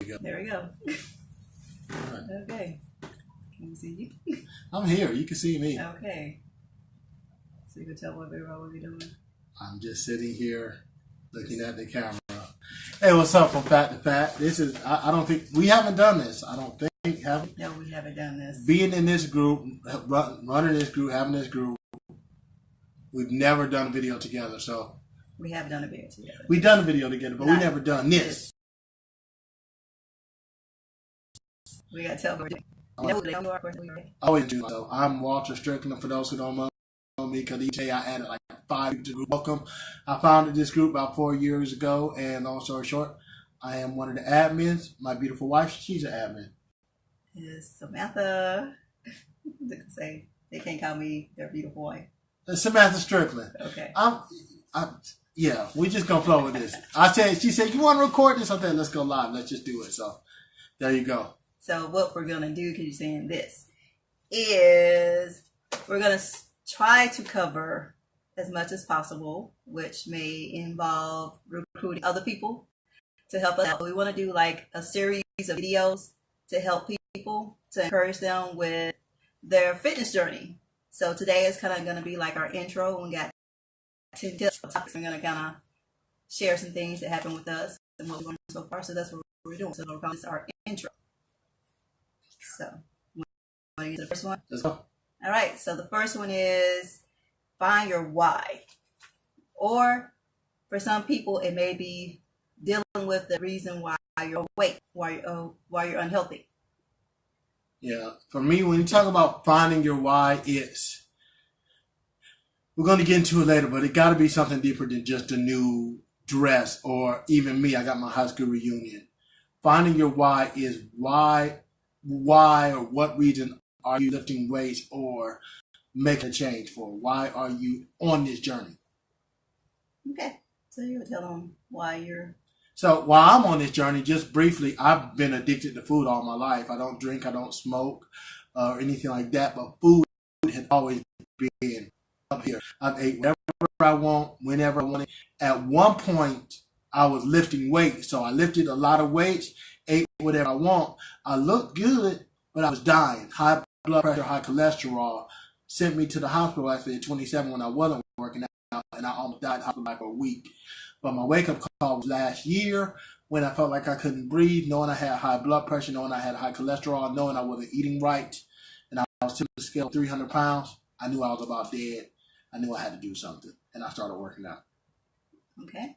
we go. There we go. All right. Okay. Can we see you? I'm here. You can see me. Okay. So you can tell what we're doing. I'm just sitting here looking at the camera. Hey, what's up from Fat to Fat? This is, I don't think, we haven't done this. I don't think, have we? No, we haven't done this. Being in this group, running this group, having this group, we've never done a video together. So We have done a video together. we've done a video together, but we never done this. We got to tell what we're doing. I always do. So I'm Walter Strickland, for those who don't know me, because each day I added like 5 people to the group. Welcome. I founded this group about 4 years ago, and long story short, I am one of the admins. My beautiful wife, she's an admin. Is Samantha. They can say they can't call me their beautiful wife. Samantha Strickland. Okay. Yeah, we just gonna flow with this. She said, you want to record this? I said, let's go live. Let's just do it. So there you go. So what we're going to do, because you're saying this, is we're going to try to cover as much as possible, which may involve recruiting other people to help us out. We want to do like a series of videos to help people, to encourage them with their fitness journey. So today is kind of going to be like our intro. We got 10 tips. We're going to kind of share some things that happened with us and what we've learned so far. So that's what we're doing. So we'll call this our intro. So, want to get to the first one? Let's go. All right. So the first one is find your why. Or for some people, it may be dealing with the reason why you're overweight, why you're unhealthy. Yeah. For me, when you talk about finding your why, we're going to get into it later, but it got to be something deeper than just a new dress, or even me. I got my high school reunion. Finding your why is why or what reason are you lifting weights or making a change for? Why are you on this journey? Okay. So you would tell them why you're... So while I'm on this journey, just briefly, I've been addicted to food all my life. I don't drink, I don't smoke, or anything like that, but food has always been up here. I've ate whatever I want, whenever I want it. At one point, I was lifting weights, so I lifted a lot of weights, ate whatever I want. I looked good, but I was dying. High blood pressure, high cholesterol sent me to the hospital actually at 27 when I wasn't working out, and I almost died in the hospital for a week. But my wake-up call was last year when I felt like I couldn't breathe, knowing I had high blood pressure, knowing I had high cholesterol, knowing I wasn't eating right, and I was tipping the scale 300 pounds. I knew I was about dead. I knew I had to do something, and I started working out. Okay.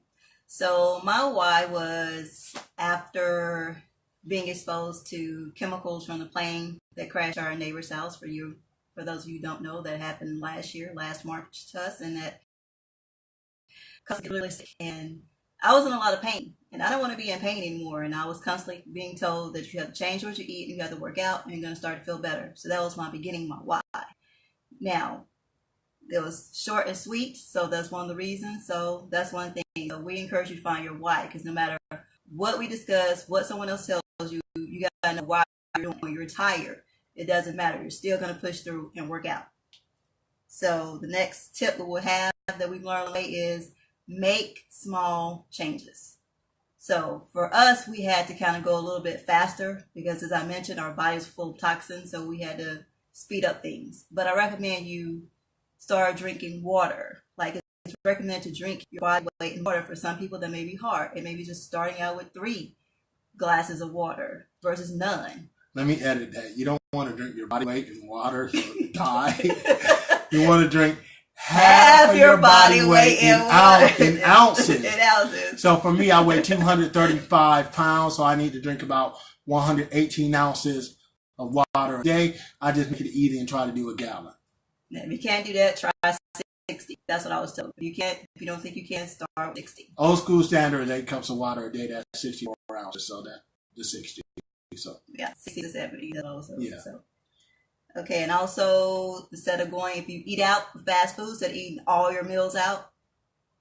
So my why was after being exposed to chemicals from the plane that crashed our neighbor's house. For those of you who don't know, that happened last March to us, and that caused me really sick. And I was in a lot of pain, and I don't want to be in pain anymore. And I was constantly being told that you have to change what you eat, and you have to work out, and you're going to start to feel better. So that was my beginning, my why. Now, it was short and sweet, so that's one of the reasons. So that's one thing. So we encourage you to find your why, because no matter what we discuss, what someone else tells you, you got to know why you're doing it. When you're tired, it doesn't matter. You're still going to push through and work out. So the next tip that we'll have that we've learned today is make small changes. So for us, we had to kind of go a little bit faster because, as I mentioned, our body's full of toxins, so we had to speed up things. But I recommend you start drinking water. Like, it's recommended to drink your body weight in water. For some people, that may be hard. It may be just starting out with 3 glasses of water versus none. Let me edit that. You don't want to drink your body weight in water, so die. You want to drink half of your body weight in ounces. In ounces. So for me, I weigh 235 pounds, so I need to drink about 118 ounces of water a day. I just make it easy and try to do a gallon. Now, if you can't do that, try 60. That's what I was told. If you don't think you can, start with 60. Old school standard is 8 cups of water a day. That's 64 ounces, so that's the 60. So yeah, 60 to 70. That also. Yeah. So. Okay, and also instead of going, if you eat out fast food, instead of eating all your meals out,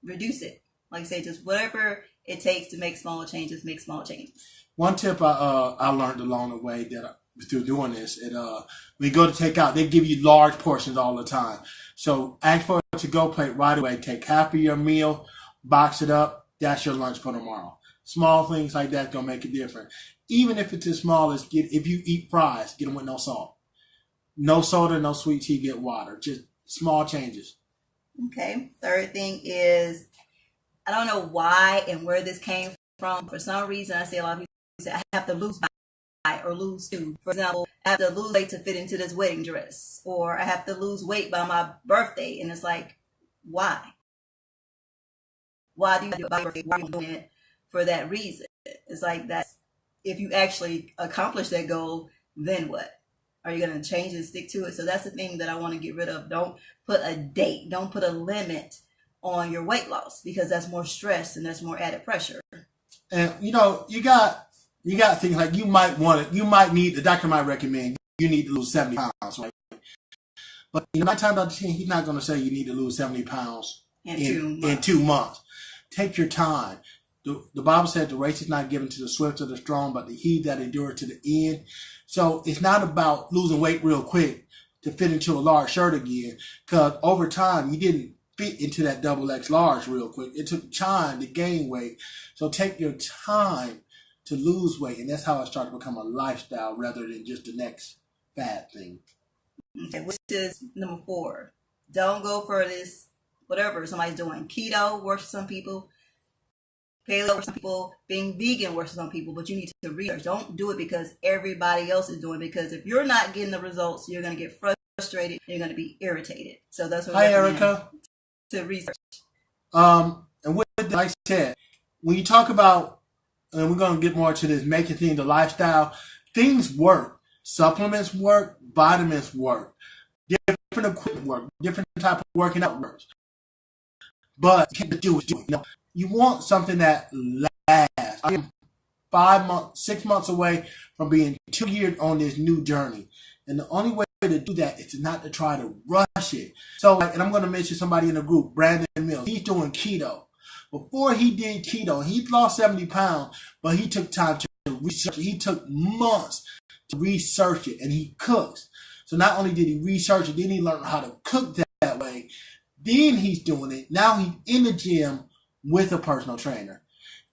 reduce it. Like I say, just whatever it takes to make small changes, make small changes. One tip I learned along the way that through doing this, when you go to take out, they give you large portions all the time. So ask for a to-go plate right away. Take half of your meal, box it up. That's your lunch for tomorrow. Small things like that gonna make a difference. Even if it's as small as if you eat fries, get them with no salt. No soda, no sweet tea, get water. Just small changes. Okay. Third thing is, I don't know why and where this came from. For some reason, I see a lot of people say, I have to lose weight or lose two. For example, I have to lose weight to fit into this wedding dress, or I have to lose weight by my birthday. And it's like, why? Why do you do it by your birthday? Why are you doing it for that reason? It's like that's if you actually accomplish that goal, then what? Are you going to change and stick to it? So that's the thing that I want to get rid of. Don't put a date. Don't put a limit on your weight loss, because that's more stress and that's more added pressure. And you got things like you might need, the doctor might recommend you need to lose 70 pounds, right? But 9 times out of 10, he's not going to say you need to lose 70 pounds in 2 months. Take your time. The Bible said the race is not given to the swift or the strong, but the he that endure to the end. So it's not about losing weight real quick to fit into a large shirt again, because over time you didn't fit into that double X large real quick. It took time to gain weight. So take your time to lose weight, and that's how it started to become a lifestyle rather than just the next fad thing. Okay, which is number 4. Don't go for this, whatever somebody's doing. Keto works for some people. Paleo works for some people. Being vegan works for some people, but you need to research. Don't do it because everybody else is doing it, because if you're not getting the results, you're going to get frustrated. You're going to be irritated. So that's what Hi, Erica. To research. And with that, like I said, when you talk about, and we're going to get more to this, making things a lifestyle, things work. Supplements work. Vitamins work. Different equipment work. Different type of working out works. But you can't do it. You want something that lasts. I am 6 months away from being 2 years on this new journey. And the only way to do that is not to try to rush it. So, and I'm going to mention somebody in the group, Brandon Mills. He's doing keto. Before he did keto, he lost 70 pounds, but he took time to research it. He took months to research it, and he cooks. So not only did he research it, then he learned how to cook that way. Then he's doing it. Now he's in the gym with a personal trainer.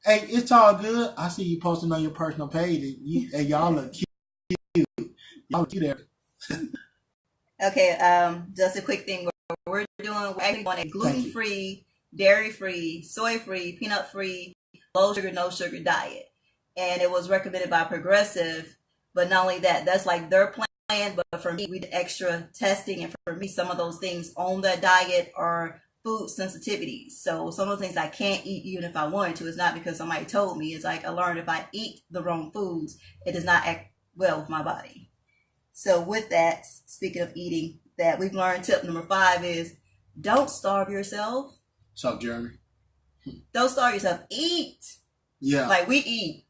Hey, it's all good. I see you posting on your personal page. And y'all look cute. Y'all look cute there. Okay, just a quick thing. We're actually on a gluten-free, dairy-free, soy-free, peanut-free, low sugar, no sugar diet. And it was recommended by Progressive. But not only that, that's like their plan. But for me, we did extra testing. And for me, some of those things on that diet are food sensitivities. So some of the things I can't eat even if I wanted to. It's not because somebody told me. It's like I learned if I eat the wrong foods, it does not act well with my body. So with that, speaking of eating, that we've learned tip number 5 is don't starve yourself. What's up, Jeremy? Don't starve yourself. Eat. Yeah. Like we eat.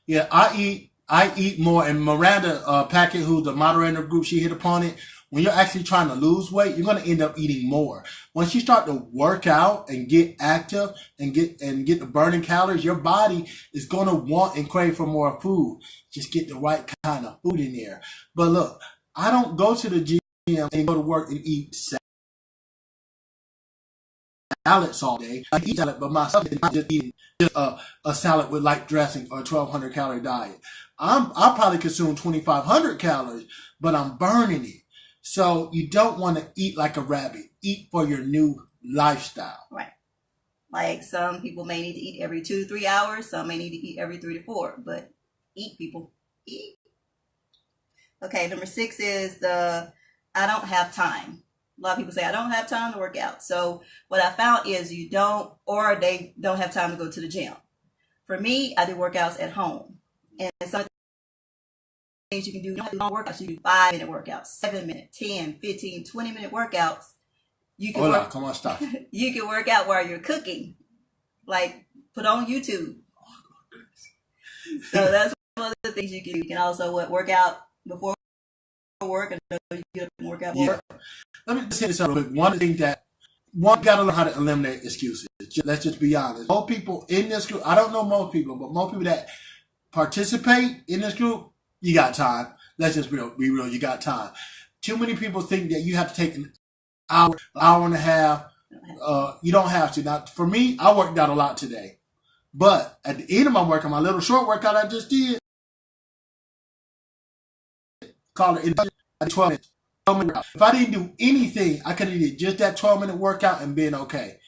Yeah, I eat more. And Miranda Packett, who's the moderator of the group, she hit upon it. When you're actually trying to lose weight, you're going to end up eating more. Once you start to work out and get active and get the burning calories, your body is going to want and crave for more food. Just get the right kind of food in there. But look, I don't go to the gym and go to work and eat salads all day. I eat salad, but myself is not just eating just a salad with light dressing or a 1,200 calorie diet. I'll probably consume 2,500 calories, but I'm burning it. So you don't want to eat like a rabbit. Eat for your new lifestyle. Right. Like some people may need to eat every 2 to 3 hours. Some may need to eat every 3 to 4. But eat, people. Eat. Okay, number 6 is I don't have time. A lot of people say, I don't have time to work out. So what I found is they don't have time to go to the gym. For me, I do workouts at home. And some things you can do, you don't have to do long workouts. You do 5-minute workouts, 7-minute, 10, 15, 20-minute workouts. You can Come on, stop. You can work out while you're cooking. Like, put on YouTube. So that's one of the things you can do. You can also work out before work and you get up and work out before work. Let me just say this real quick. One of the things that one got to learn how to eliminate excuses. Let's just be honest. Most people in this group, I don't know most people, but most people that participate in this group, you got time. Let's just be real. You got time. Too many people think that you have to take an hour and a half. You don't have to. Now, for me, I worked out a lot today. But at the end of my workout, my little short workout I just did, call it 12 minutes. If I didn't do anything, I could have did just that 12-minute workout and been okay.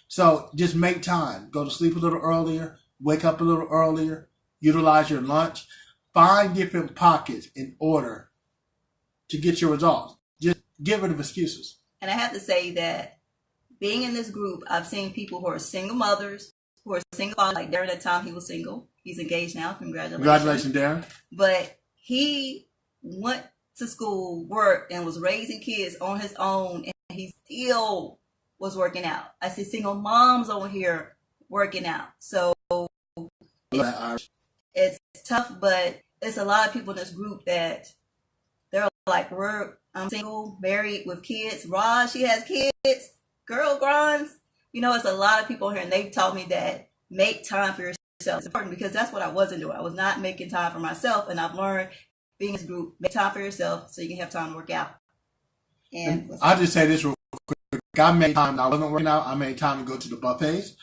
So just make time. Go to sleep a little earlier, wake up a little earlier, utilize your lunch. Find different pockets in order to get your results. Just get rid of excuses. And I have to say that being in this group, I've seen people who are single mothers, who are single fathers. Like during that time, he was single. He's engaged now. Congratulations, Darren. But he went to school, worked, and was raising kids on his own, and he still was working out. I see single moms over here working out. So it's tough, but it's a lot of people in this group that they're like, I'm single, married with kids. Raj, she has kids. Girl grinds. You know, it's a lot of people here, and they've taught me that make time for yourself. It's important because that's what I wasn't doing. I was not making time for myself, and I've learned being in this group, make time for yourself so you can have time to work out. And I'll just say this real quick. I made time. I wasn't working out. I made time to go to the buffets.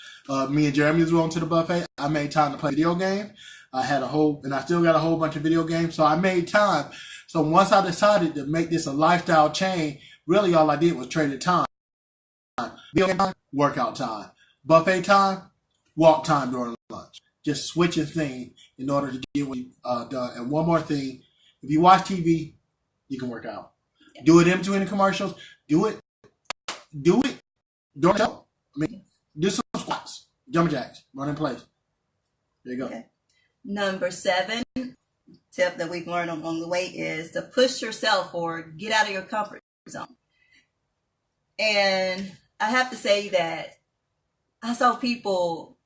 Me and Jeremy was going to the buffet. I made time to play video games. I still got a whole bunch of video games. So I made time. So once I decided to make this a lifestyle change, really all I did was traded time. Video game time, workout time. Buffet time, walk time during lunch. Just switching things in order to get what you done. And one more thing, if you watch TV, you can work out. Yeah. Do it in between the commercials. Do it during the show. Do some squats, jumping jacks, run in place. There you go. Okay. Number 7 tip that we've learned along the way is to push yourself or get out of your comfort zone. And I have to say that I saw people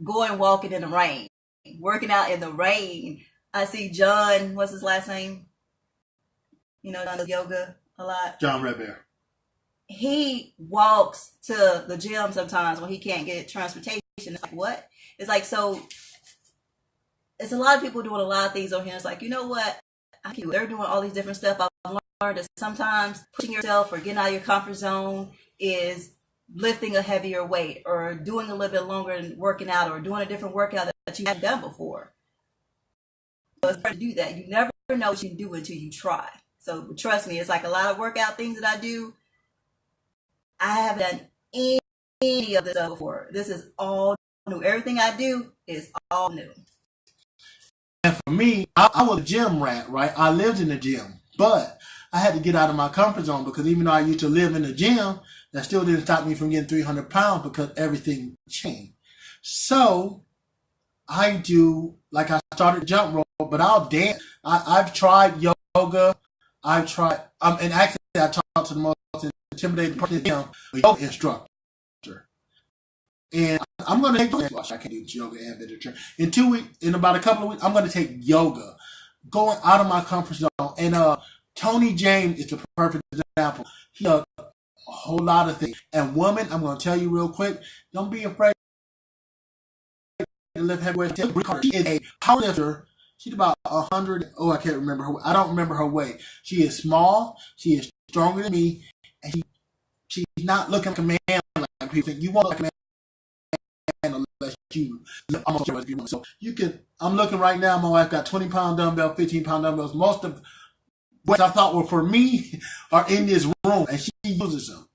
going walking in the rain, working out in the rain. I see John, what's his last name? You know, John does yoga a lot. John Redbear. He walks to the gym sometimes when he can't get transportation. It's like, what? It's like, so it's a lot of people doing a lot of things over here. It's like, you know what? They're doing all these different stuff. I've learned that sometimes pushing yourself or getting out of your comfort zone is lifting a heavier weight or doing a little bit longer and working out or doing a different workout that you haven't done before. So it's hard to do that. You never know what you can do until you try. So trust me, it's like a lot of workout things that I do. I haven't done any of this stuff before. This is all new. Everything I do is all new. And for me, I was a gym rat, right? I lived in the gym, but I had to get out of my comfort zone because even though I used to live in the gym, that still didn't stop me from getting 300 pounds because everything changed. So I started jump rope, but I'll dance. I've tried yoga. And actually I talked to the most intimidating person in the gym, a yoga instructor. And I'm going to take yoga. I can't do yoga and literature. In 2 weeks, in about a couple of weeks, I'm going to take yoga, going out of my comfort zone. And Tony James is the perfect example. He does a whole lot of things. And women, I'm going to tell you real quick, don't be afraid to lift heavy weights. She is a powerlifter. She's about 100. Oh, I can't remember her. I don't remember her weight. She is small. She is stronger than me, and she's not looking like a man like people think. You won't look like a man unless you almost as you want. So you can. I'm looking right now. My wife got 20-pound dumbbell, 15-pound dumbbells. Most of what I thought were for me are in this room, and she uses them.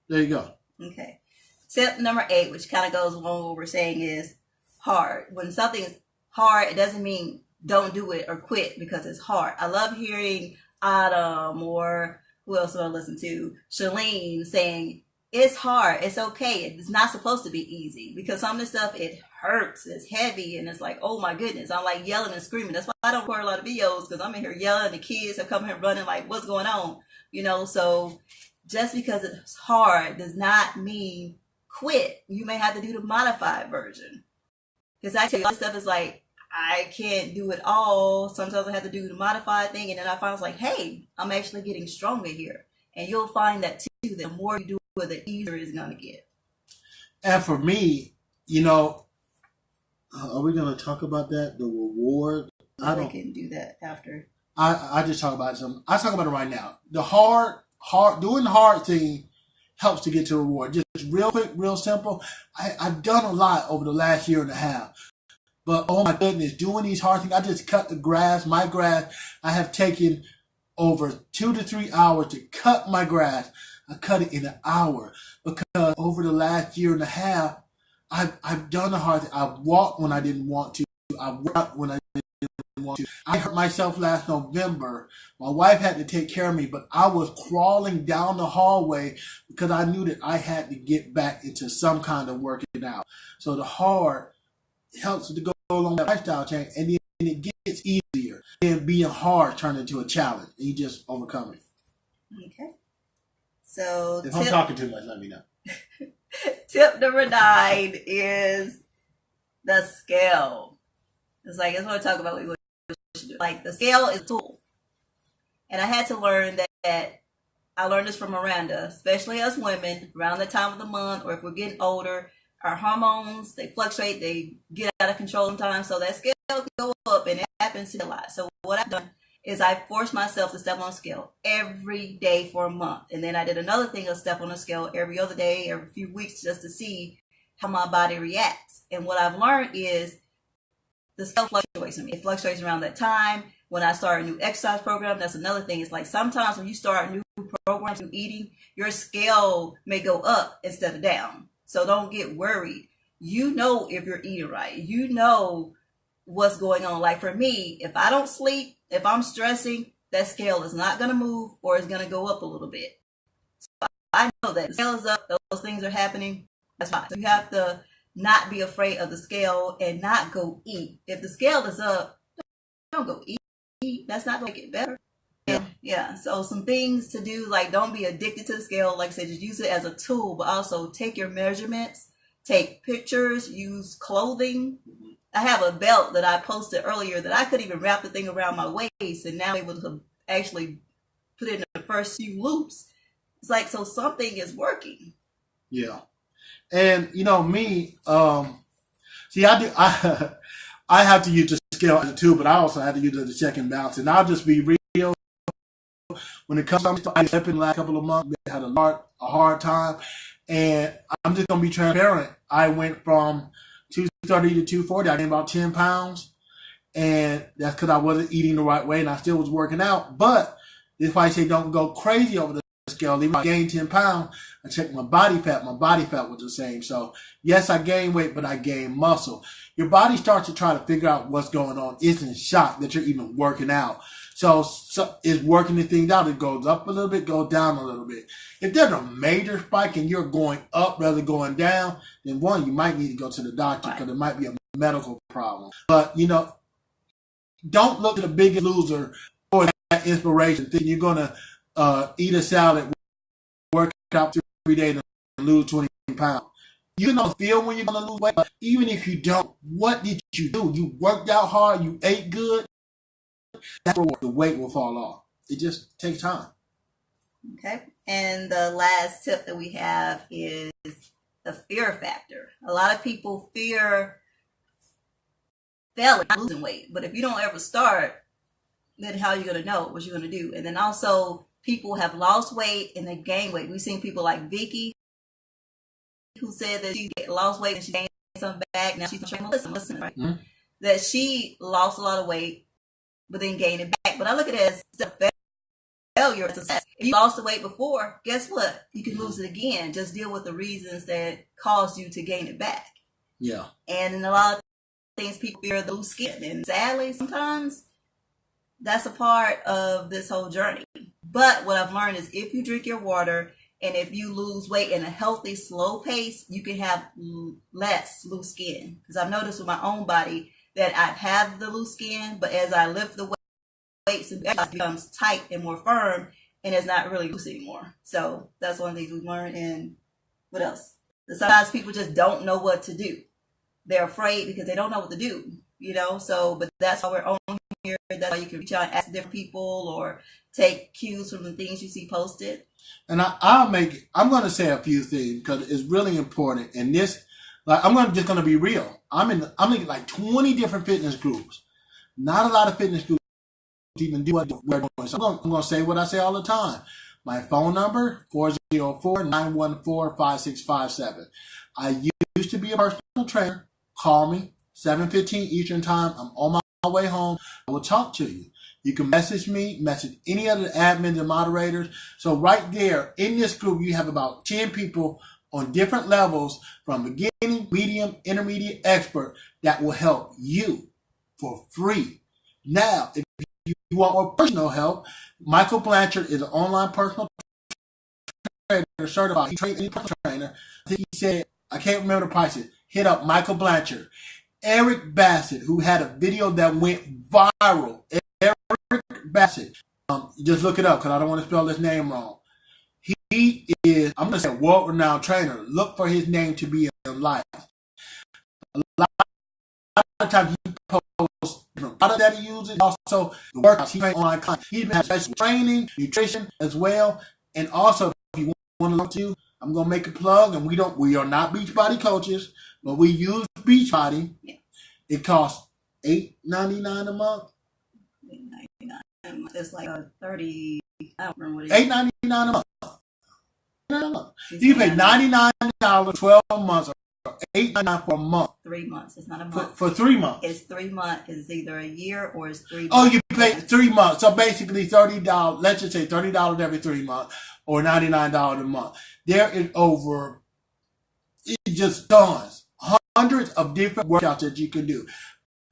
There you go. Okay. Tip number 8, which kind of goes along with what we're saying, is hard. When something's hard, it doesn't mean don't do it or quit because it's hard. I love hearing Autumn or who else do I listen to? Shalene saying, it's hard. It's okay. It's not supposed to be easy because some of the stuff, it hurts. It's heavy. And it's like, oh my goodness. I'm like yelling and screaming. That's why I don't record a lot of videos because I'm in here yelling. The kids are coming here running like, what's going on? You know, so just because it's hard does not mean quit. You may have to do the modified version. Because I tell you, all this stuff is like, I can't do it all. Sometimes I have to do the modified thing. And then I find it's like, hey, I'm actually getting stronger here. And you'll find that too. The more you do it, the easier it's going to get. And for me, you know, are we going to talk about that? The reward? We can do that after. I just talk about something. I talk about it right now. The doing the hard thing helps to get to the reward. Just real quick, real simple. I've done a lot over the last year and a half. But oh my goodness, doing these hard things. I just cut the grass. My grass, I have taken over 2 to 3 hours to cut my grass. I cut it in an hour because over the last year and a half, I've done the hard thing. I've walked when I didn't want to. I worked when I didn't want to. I hurt myself last November. My wife had to take care of me, but I was crawling down the hallway because I knew that I had to get back into some kind of working out. So the hard helps to go along that lifestyle change, and then it gets easier. And being hard turned into a challenge, and you just overcome it. Okay. So if I'm talking too much, let me know. Tip number 9 is the scale. It's like, I just want to talk about what we should do. Like, the scale is a tool. And I had to learn that I learned this from Miranda, especially us women, around the time of the month, or if we're getting older, our hormones, they fluctuate, they get out of control sometimes. So that scale can go up, and it happens a lot. So what I've done is I forced myself to step on a scale every day for a month. And then I did another thing of step on a scale every other day, every few weeks, just to see how my body reacts. And what I've learned is the scale fluctuates. It fluctuates around that time. When I start a new exercise program, that's another thing. It's like sometimes when you start new programs, new eating, your scale may go up instead of down. So don't get worried. You know if you're eating right. You know what's going on. Like for me, if I don't sleep, if I'm stressing, that scale is not going to move, or it's going to go up a little bit. So I know that the scale is up, those things are happening. That's fine. So you have to not be afraid of the scale and not go eat. If the scale is up, don't go eat. That's not going to make it better. Yeah. So some things to do, like don't be addicted to the scale. Like I said, just use it as a tool, but also take your measurements, take pictures, use clothing. I have a belt that I posted earlier that I could even wrap the thing around my waist, and now I'm able to actually put it in the first few loops. It's like, so something is working. Yeah. And you know me, see, I have to use the scale as a tool, but I also have to use it to check and balance. And I'll just be real. When it comes to I slept in the last couple of months, I had a hard time, and I'm just gonna be transparent. I went from 230 to 240. I gained about 10 pounds, and that's because I wasn't eating the right way, and I still was working out. But this is why I say don't go crazy over the scale. Even if I gained 10 pounds, I checked my body fat. My body fat was the same. So yes, I gained weight, but I gained muscle. Your body starts to try to figure out what's going on. It's in shock that you're even working out. So it's working the things out. It goes up a little bit, goes down a little bit. If there's a major spike and you're going up rather than going down, then one, you might need to go to the doctor because it might be a medical problem. But, you know, don't look at the biggest loser for that inspiration, thinking you're going to eat a salad, work out 3 days, and lose 20 pounds. You don't feel when you're going to lose weight. But even if you don't, what did you do? You worked out hard, you ate good. That's where the weight will fall off. It just takes time. Okay. And the last tip that we have is the fear factor. A lot of people fear failing, losing weight. But if you don't ever start, then how are you going to know what you're going to do? And then also, people have lost weight and they gain weight. We've seen people like Vicky, who said that she lost weight and she gained some back. Now she's trying to listen, right? Mm-hmm. That she lost a lot of weight, but then gained it back. But I look at it as a failure, as a success. If you lost the weight before, guess what? You can lose it again. Just deal with the reasons that caused you to gain it back. Yeah. And in a lot of things, people fear the loose skin. And sadly, sometimes that's a part of this whole journey. But what I've learned is if you drink your water and if you lose weight in a healthy, slow pace, you can have less loose skin. Because I've noticed with my own body that I have the loose skin, but as I lift the weights, it becomes tight and more firm, and it's not really loose anymore. So that's one of the things we've learned. And what else? Sometimes people just don't know what to do. They're afraid because they don't know what to do, you know? So, but that's why we're on here. That's why you can reach out and ask different people or take cues from the things you see posted. And I'm going to say a few things because it's really important. And this, like, I'm just going to be real. I'm in like 20 different fitness groups. Not a lot of fitness groups even do what we're doing. So I'm going to say what I say all the time. My phone number, 404-914-5657. I used to be a personal trainer. Call me, 7:15 Eastern Time. I'm on my way home. I will talk to you. You can message me, message any of the admins and moderators. So right there in this group, you have about 10 people on different levels from beginning, medium, intermediate, expert that will help you for free. Now, if you want more personal help, Michael Blanchard is an online personal trainer, certified. He trains any personal trainer. I think he said, I can't remember the prices. Hit up Michael Blanchard. Eric Bassett, who had a video that went viral. Eric Bassett. Just look it up because I don't want to spell his name wrong. He is, I'm going to say, a world-renowned trainer. Look for his name to be in life. A lot of times he posts different products that he uses. Also, the workouts. He trains online content. He has special training, nutrition as well. And also, if you want to look to, I'm going to make a plug. And we are not Beachbody coaches, but we use Beachbody. Yeah. It costs $8.99 a month. $8.99. It's like a 30. I don't remember what it is. $8.99 a month. You pay $99 12 months or $8.99 for a month. 3 months. It's not a month. For 3 months. It's 3 months. It's either a year or it's 3 months. Oh, you pay 3 months. So basically $30. Let's just say $30 every 3 months or $99 a month. There is over, it's just tons, hundreds of different workouts that you can do.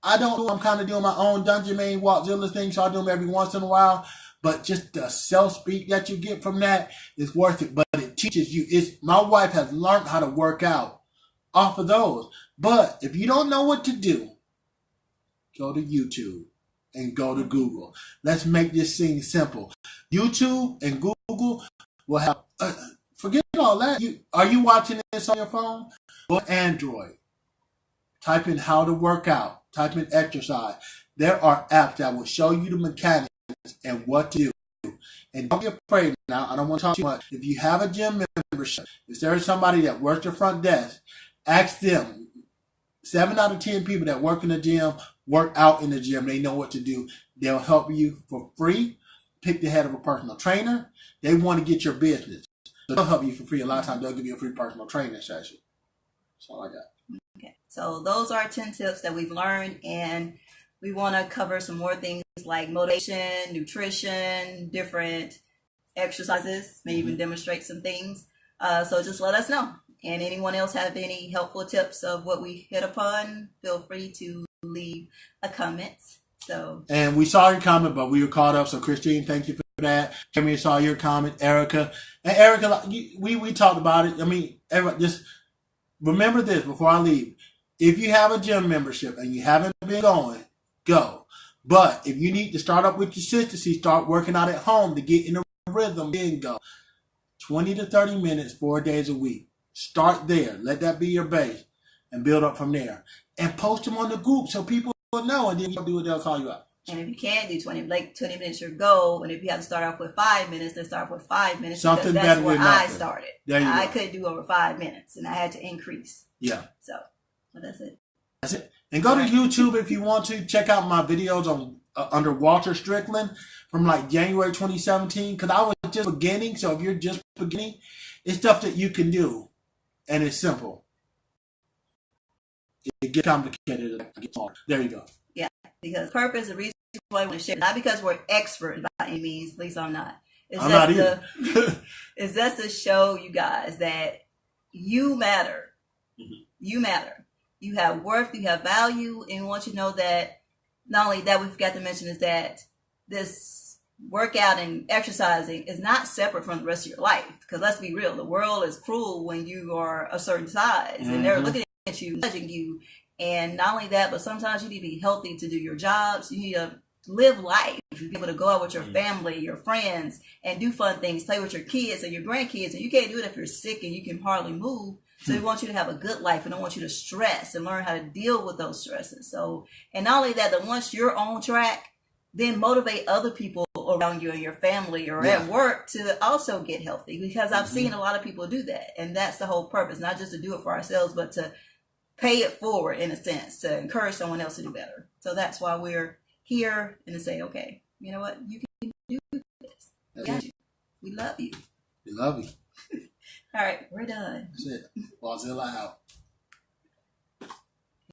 I'm kind of doing my own Dungeon Main Walkzilla thing, so I do them every once in a while. But just the self-speak that you get from that is worth it. But it teaches you. My wife has learned how to work out off of those. But if you don't know what to do, go to YouTube and go to Google. Let's make this thing simple. YouTube and Google will have, forget all that. Are you watching this on your phone or Android? Type in how to work out. Type in exercise. There are apps that will show you the mechanics and what to do. And don't be afraid now. I don't want to talk too much. If you have a gym membership, if there is somebody that works the front desk, ask them. 7 out of 10 people that work in the gym work out in the gym. They know what to do. They'll help you for free. Pick the head of a personal trainer. They want to get your business. So they'll help you for free. A lot of times they'll give you a free personal training session. That's all I got. Okay. So those are 10 tips that we've learned, and we want to cover some more things like motivation, nutrition, different exercises, maybe even demonstrate some things. So just let us know. And anyone else have any helpful tips of what we hit upon, feel free to leave a comment. And we saw your comment, but we were caught up. So Christine, thank you for that. Kimmy saw your comment. Erica, we talked about it. I mean, just remember this before I leave. If you have a gym membership and you haven't been going, go. But if you need to start up with consistency, start working out at home to get in a rhythm, then go. 20 to 30 minutes, 4 days a week. Start there. Let that be your base and build up from there. And post them on the group so people will know, and then you'll do what they'll call you out. And if you can't do 20 minutes your goal, and if you have to start off with 5 minutes, then start off with 5 minutes. Something because better that's where than nothing. I started. I couldn't do over 5 minutes, and I had to increase. Yeah. So that's it. That's it. And go to YouTube if you want to. Check out my videos on under Walter Strickland from like January 2017. Because I was just beginning. So if you're just beginning, it's stuff that you can do. And it's simple. It gets complicated. It gets hard. There you go. Yeah. Because purpose, the reason why I want to share, not because we're experts by any means, at least I'm not. I'm not either. It's just to show you guys that you matter. Mm-hmm. You matter. You have worth, you have value, and we want you to know that not only that, we forgot to mention is that this workout and exercising is not separate from the rest of your life. Because let's be real, the world is cruel when you are a certain size, and they're looking at you, judging you. And not only that, but sometimes you need to be healthy to do your jobs. You need to live life, be able to go out with your family, your friends, and do fun things, play with your kids and your grandkids. And you can't do it if you're sick and you can hardly move. So we want you to have a good life. We don't want you to stress and learn how to deal with those stresses. So, and not only that, that once you're on track, then motivate other people around you and your family or at work to also get healthy. Because I've seen a lot of people do that. And that's the whole purpose, not just to do it for ourselves, but to pay it forward in a sense, to encourage someone else to do better. So that's why we're here and to say, okay, you know what? You can do this. Got you. We love you. We love you. All right, we're done. That's it. Ballzilla out.